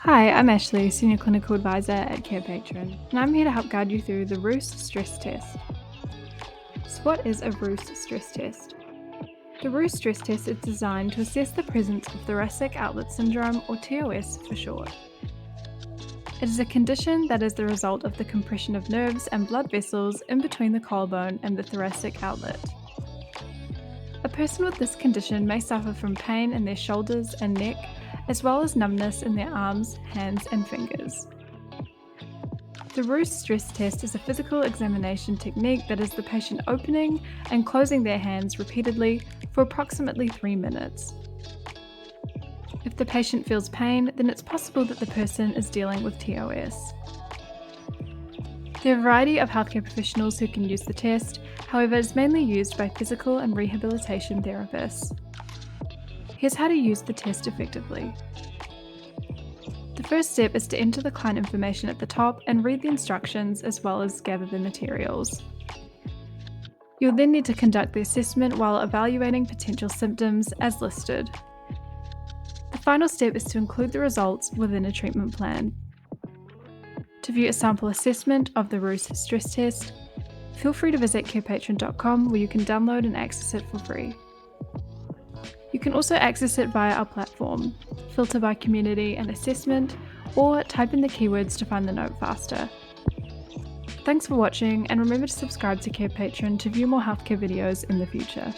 Hi, I'm Ashley, Senior Clinical Advisor at Carepatron, and I'm here to help guide you through the Roos stress test. So what is a Roos stress test? The Roos stress test is designed to assess the presence of thoracic outlet syndrome, or TOS for short. It is a condition that is the result of the compression of nerves and blood vessels in between the collarbone and the thoracic outlet. A person with this condition may suffer from pain in their shoulders and neck, as well as numbness in their arms, hands, and fingers. The Roos stress test is a physical examination technique that is the patient opening and closing their hands repeatedly for approximately 3 minutes. If the patient feels pain, then it's possible that the person is dealing with TOS. There are a variety of healthcare professionals who can use the test, however, it's mainly used by physical and rehabilitation therapists. Here's how to use the test effectively. The first step is to enter the client information at the top and read the instructions as well as gather the materials. You'll then need to conduct the assessment while evaluating potential symptoms as listed. The final step is to include the results within a treatment plan. To view a sample assessment of the Roos stress test, feel free to visit carepatron.com where you can download and access it for free. You can also access it via our platform, filter by community and assessment, or type in the keywords to find the note faster. Thanks for watching, and remember to subscribe to Carepatron to view more healthcare videos in the future.